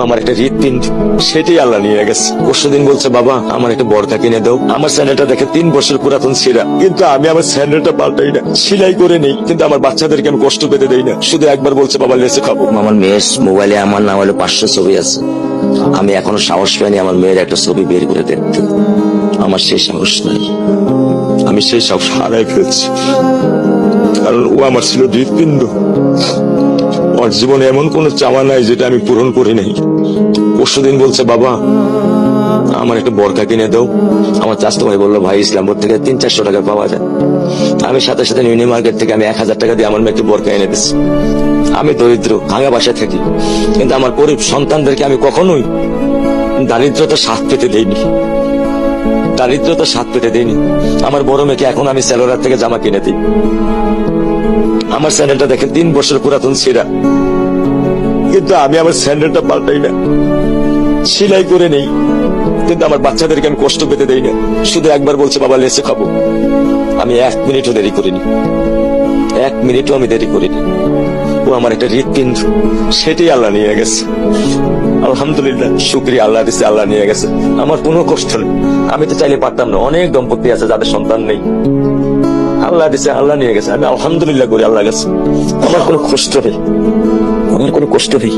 আমার একটা হৃৎপিণ্ড, সেটাই আল্লাহ নিয়ে গেছে। পরশুদিন বলছে, বাবা আমার একটা বর্দা কিনে দাও। আমার স্যান্ডেলটা দেখে 3 বছর পুরাতন ছিঁড়া, কিন্তু আমি আমার স্যান্ডেলটা পাল্টাই না, সেলাই করে নেই, কিন্তু আমার বাচ্চাদেরকে আমি কষ্ট পেতে দেই না। শুধু একবার বলছে, বাবা লেসে খাবো। আমার মেয়ের মোবাইলে আমার নাম হলো 500 ছবি আছে। আমি এখনো সাহস পাইনি আমার মেয়ের একটা ছবি বের করে দেখতে। আমার সেই সাহস নাই, আমি সেই সাহস হারাই ফেলছি, কারণ ও আমার ছিল হৃৎপিণ্ড। ওর জীবনে এমন কোন চাওয়া নাই যেটা আমি পূরণ করি নাই। পরশুদিন বলছে, বাবা আমার একটা বরকা কিনে দাও। আমার চাচতো ভাই বললো, ভাই ইসলামপুর থেকে 300-400 টাকা পাওয়া যায়। আমি সাথে সাথে মিনি মার্কেট থেকে আমি 1000 টাকা দিয়ে আমার মেয়েকে বরকা এনে দিচ্ছি। আমি দরিদ্র, ভাঙা বাসায় থাকি, কিন্তু আমার গরিব সন্তানদেরকে আমি কখনোই দারিদ্রতা স্বাদ পেতে দেইনি, দারিদ্রতা স্বাদ পেতে দেইনি। আমার বড় মেয়েকে এখন আমি সেলোরার থেকে জামা কিনে দিই। আমার স্যান্ডেলটা দেখে 3 বছর পুরাতন ছিঁড়া, কিন্তু আমি আমার স্যান্ডেলটা পাল্টাই না, সেলাই করে নেই, কিন্তু আমার বাচ্চাদেরকে আমি কষ্ট পেতে দেই না। শুধু একবার বলছে, বাবা লেসে খাবো। আমি 1 মিনিটও দেরি করিনি, 1 মিনিটও আমি দেরি করিনি। ও আমার একটা হৃৎপিণ্ড, সেটাই আল্লাহ নিয়ে গেছে। আলহামদুলিল্লাহ, শুকরিয়া, আল্লাহ দিছে, আল্লাহ নিয়ে গেছে। আমার কোনো কষ্ট নেই। আমি তো চাইলে পারতাম না, অনেক দম্পতি আছে যাদের সন্তান নেই। আল্লাহ দিছে, আল্লাহ নিয়ে গেছে। আমি আলহামদুলিল্লাহ করি আল্লাহ গেছে। আমার কোনো কষ্ট নেই, আমার কোনো কষ্ট নেই।